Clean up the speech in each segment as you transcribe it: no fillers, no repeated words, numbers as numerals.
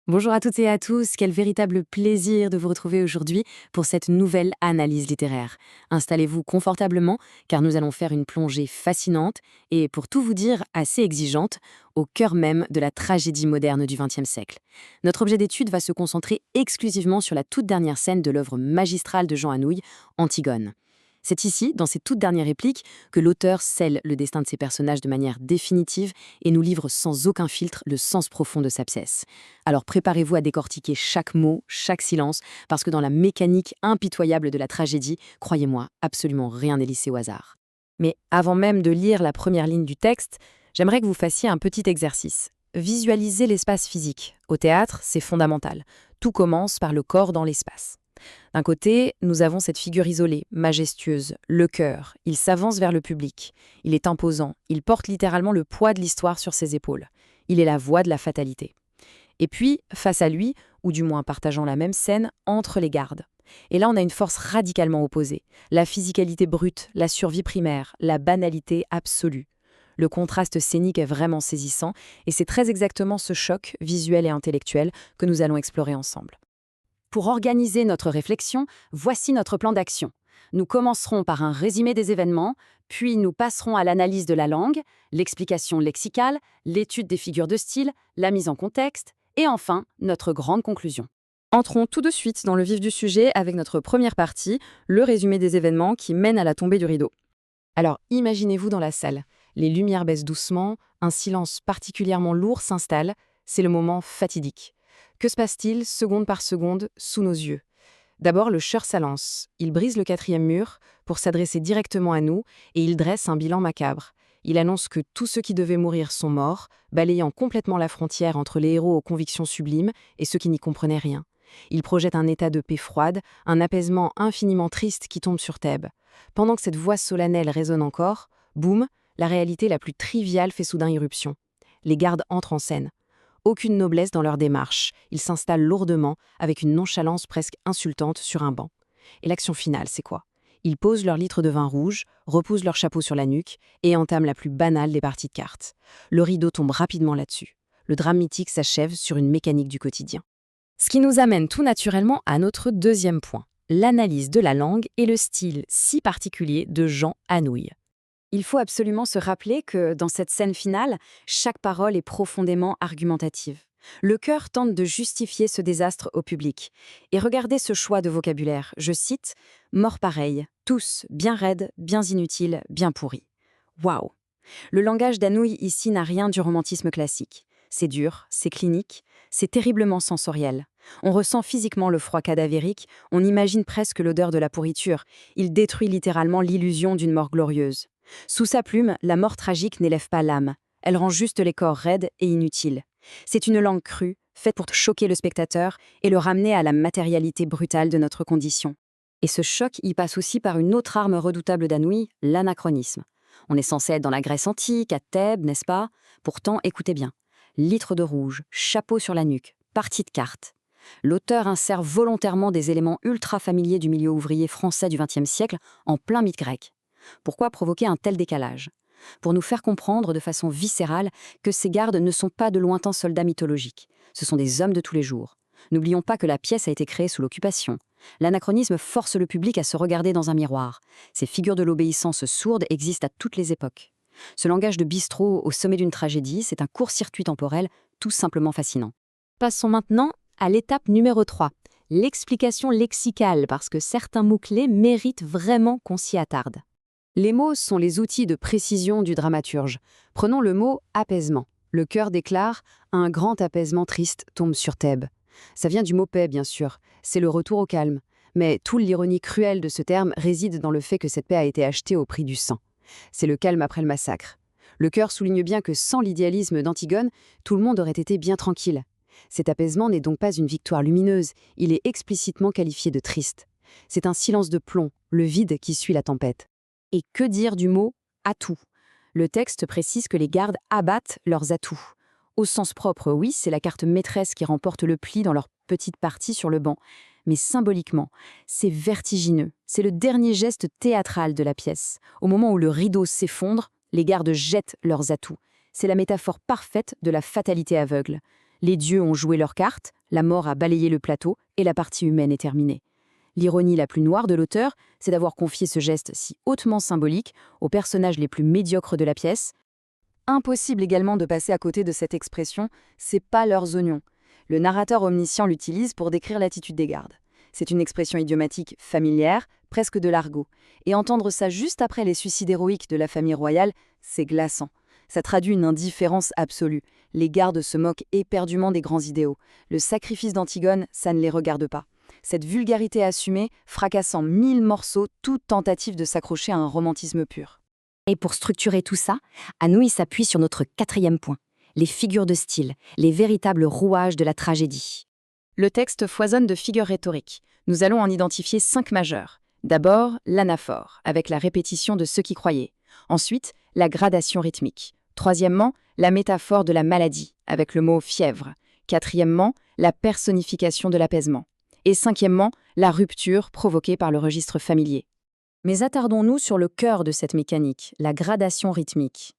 Bonjour à toutes et à tous, quel véritable plaisir de vous retrouver aujourd'hui pour cette nouvelle analyse littéraire. Installez-vous confortablement car nous allons faire une plongée fascinante et, pour tout vous dire, assez exigeante, au cœur même de la tragédie moderne du XXe siècle. Notre objet d'étude va se concentrer exclusivement sur la toute dernière scène de l'œuvre magistrale de Jean Anouilh, Antigone. C'est ici, dans ces toutes dernières répliques, que l'auteur scelle le destin de ses personnages de manière définitive et nous livre sans aucun filtre le sens profond de sa pièce. Alors préparez-vous à décortiquer chaque mot, chaque silence, parce que dans la mécanique impitoyable de la tragédie, croyez-moi, absolument rien n'est laissé au hasard. Mais avant même de lire la première ligne du texte, j'aimerais que vous fassiez un petit exercice. Visualisez l'espace physique. Au théâtre, c'est fondamental. Tout commence par le corps dans l'espace. D'un côté, nous avons cette figure isolée, majestueuse, le cœur. Il s'avance vers le public. Il est imposant. Il porte littéralement le poids de l'histoire sur ses épaules. Il est la voix de la fatalité. Et puis, face à lui, ou du moins partageant la même scène, entrent les gardes. Et là, on a une force radicalement opposée. La physicalité brute, la survie primaire, la banalité absolue. Le contraste scénique est vraiment saisissant, et c'est très exactement ce choc visuel et intellectuel que nous allons explorer ensemble. Pour organiser notre réflexion, voici notre plan d'action. Nous commencerons par un résumé des événements, puis nous passerons à l'analyse de la langue, l'explication lexicale, l'étude des figures de style, la mise en contexte, et enfin, notre grande conclusion. Entrons tout de suite dans le vif du sujet avec notre première partie, le résumé des événements qui mènent à la tombée du rideau. Alors, imaginez-vous dans la salle. Les lumières baissent doucement, un silence particulièrement lourd s'installe, c'est le moment fatidique. Que se passe-t-il, seconde par seconde, sous nos yeux? D'abord, le chœur s'alance. Il brise le quatrième mur pour s'adresser directement à nous et il dresse un bilan macabre. Il annonce que tous ceux qui devaient mourir sont morts, balayant complètement la frontière entre les héros aux convictions sublimes et ceux qui n'y comprenaient rien. Il projette un état de paix froide, un apaisement infiniment triste qui tombe sur Thèbes. Pendant que cette voix solennelle résonne encore, boum, la réalité la plus triviale fait soudain irruption. Les gardes entrent en scène. Aucune noblesse dans leur démarche. Ils s'installent lourdement, avec une nonchalance presque insultante, sur un banc. Et l'action finale, c'est quoi? Ils posent leur litre de vin rouge, reposent leur chapeau sur la nuque et entament la plus banale des parties de cartes. Le rideau tombe rapidement là-dessus. Le drame mythique s'achève sur une mécanique du quotidien. Ce qui nous amène tout naturellement à notre deuxième point, l'analyse de la langue et le style si particulier de Jean Anouilh. Il faut absolument se rappeler que, dans cette scène finale, chaque parole est profondément argumentative. Le cœur tente de justifier ce désastre au public. Et regardez ce choix de vocabulaire, je cite « mort pareil, tous, bien raides, bien inutiles, bien pourris ». Waouh! Le langage d'Anouilh ici n'a rien du romantisme classique. C'est dur, c'est clinique, c'est terriblement sensoriel. On ressent physiquement le froid cadavérique, on imagine presque l'odeur de la pourriture. Il détruit littéralement l'illusion d'une mort glorieuse. Sous sa plume, la mort tragique n'élève pas l'âme. Elle rend juste les corps raides et inutiles. C'est une langue crue, faite pour choquer le spectateur et le ramener à la matérialité brutale de notre condition. Et ce choc y passe aussi par une autre arme redoutable d'Anouilh, l'anachronisme. On est censé être dans la Grèce antique, à Thèbes, n'est-ce pas? Pourtant, écoutez bien. Litre de rouge, chapeau sur la nuque, partie de cartes. L'auteur insère volontairement des éléments ultra familiers du milieu ouvrier français du XXe siècle en plein mythe grec. Pourquoi provoquer un tel décalage? Pour nous faire comprendre de façon viscérale que ces gardes ne sont pas de lointains soldats mythologiques. Ce sont des hommes de tous les jours. N'oublions pas que la pièce a été créée sous l'occupation. L'anachronisme force le public à se regarder dans un miroir. Ces figures de l'obéissance sourde existent à toutes les époques. Ce langage de bistrot au sommet d'une tragédie, c'est un court-circuit temporel tout simplement fascinant. Passons maintenant à l'étape numéro 3, l'explication lexicale, parce que certains mots-clés méritent vraiment qu'on s'y attarde. Les mots sont les outils de précision du dramaturge. Prenons le mot « apaisement ». Le chœur déclare « un grand apaisement triste tombe sur Thèbes ». Ça vient du mot « paix », bien sûr. C'est le retour au calme. Mais toute l'ironie cruelle de ce terme réside dans le fait que cette paix a été achetée au prix du sang. C'est le calme après le massacre. Le chœur souligne bien que sans l'idéalisme d'Antigone, tout le monde aurait été bien tranquille. Cet apaisement n'est donc pas une victoire lumineuse, il est explicitement qualifié de triste. C'est un silence de plomb, le vide qui suit la tempête. Et que dire du mot « atout » ? Le texte précise que les gardes abattent leurs atouts. Au sens propre, oui, c'est la carte maîtresse qui remporte le pli dans leur petite partie sur le banc. Mais symboliquement, c'est vertigineux. C'est le dernier geste théâtral de la pièce. Au moment où le rideau s'effondre, les gardes jettent leurs atouts. C'est la métaphore parfaite de la fatalité aveugle. Les dieux ont joué leurs cartes, la mort a balayé le plateau et la partie humaine est terminée. L'ironie la plus noire de l'auteur, c'est d'avoir confié ce geste si hautement symbolique aux personnages les plus médiocres de la pièce. Impossible également de passer à côté de cette expression « c'est pas leurs oignons ». Le narrateur omniscient l'utilise pour décrire l'attitude des gardes. C'est une expression idiomatique familière, presque de l'argot. Et entendre ça juste après les suicides héroïques de la famille royale, c'est glaçant. Ça traduit une indifférence absolue. Les gardes se moquent éperdument des grands idéaux. Le sacrifice d'Antigone, ça ne les regarde pas. Cette vulgarité assumée, fracassant 1000 morceaux, toute tentative de s'accrocher à un romantisme pur. Et pour structurer tout ça, Anouilh s'appuie sur notre 4e point, les figures de style, les véritables rouages de la tragédie. Le texte foisonne de figures rhétoriques. Nous allons en identifier 5 majeures. D'abord, l'anaphore, avec la répétition de ceux qui croyaient. Ensuite, la gradation rythmique. Troisièmement, la métaphore de la maladie, avec le mot fièvre. Quatrièmement, la personnification de l'apaisement. Et cinquièmement, la rupture provoquée par le registre familier. Mais attardons-nous sur le cœur de cette mécanique, la gradation rythmique.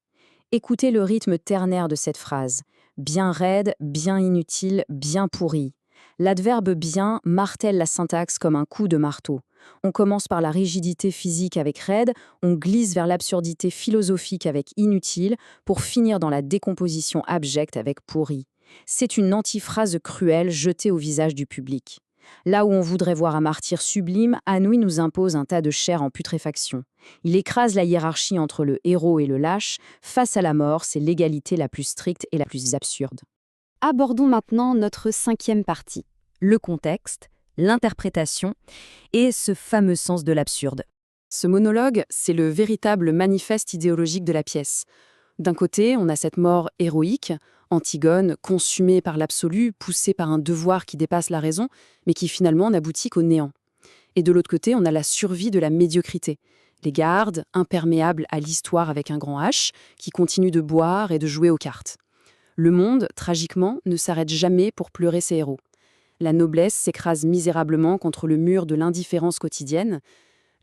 Écoutez le rythme ternaire de cette phrase. Bien raide, bien inutile, bien pourri. L'adverbe bien martèle la syntaxe comme un coup de marteau. On commence par la rigidité physique avec raide, on glisse vers l'absurdité philosophique avec inutile, pour finir dans la décomposition abjecte avec pourri. C'est une antiphrase cruelle jetée au visage du public. Là où on voudrait voir un martyr sublime, Anouilh nous impose un tas de chair en putréfaction. Il écrase la hiérarchie entre le héros et le lâche. Face à la mort, c'est l'égalité la plus stricte et la plus absurde. Abordons maintenant notre 5e partie, le contexte, l'interprétation et ce fameux sens de l'absurde. Ce monologue, c'est le véritable manifeste idéologique de la pièce. D'un côté, on a cette mort héroïque, Antigone, consumée par l'absolu, poussée par un devoir qui dépasse la raison, mais qui finalement n'aboutit qu'au néant. Et de l'autre côté, on a la survie de la médiocrité. Les gardes, imperméables à l'histoire avec un grand H, qui continuent de boire et de jouer aux cartes. Le monde, tragiquement, ne s'arrête jamais pour pleurer ses héros. La noblesse s'écrase misérablement contre le mur de l'indifférence quotidienne.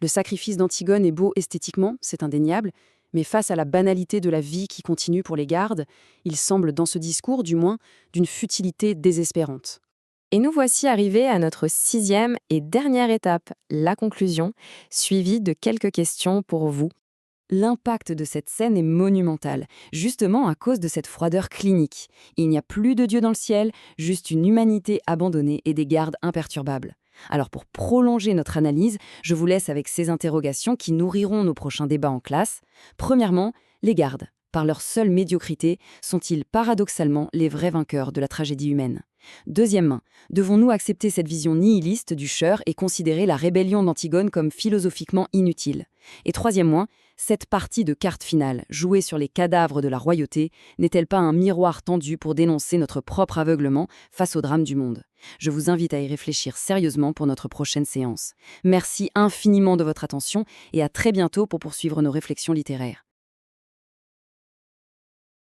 Le sacrifice d'Antigone est beau esthétiquement, c'est indéniable, mais face à la banalité de la vie qui continue pour les gardes, il semble, dans ce discours du moins, d'une futilité désespérante. Et nous voici arrivés à notre 6e et dernière étape, la conclusion, suivie de quelques questions pour vous. L'impact de cette scène est monumental, justement à cause de cette froideur clinique. Il n'y a plus de Dieu dans le ciel, juste une humanité abandonnée et des gardes imperturbables. Alors pour prolonger notre analyse, je vous laisse avec ces interrogations qui nourriront nos prochains débats en classe. Premièrement, les gardes, par leur seule médiocrité, sont-ils paradoxalement les vrais vainqueurs de la tragédie humaine ? Deuxièmement, devons-nous accepter cette vision nihiliste du Cher et considérer la rébellion d'Antigone comme philosophiquement inutile ? Et troisièmement, cette partie de carte finale, jouée sur les cadavres de la royauté, n'est-elle pas un miroir tendu pour dénoncer notre propre aveuglement face au drame du monde ? Je vous invite à y réfléchir sérieusement pour notre prochaine séance. Merci infiniment de votre attention et à très bientôt pour poursuivre nos réflexions littéraires.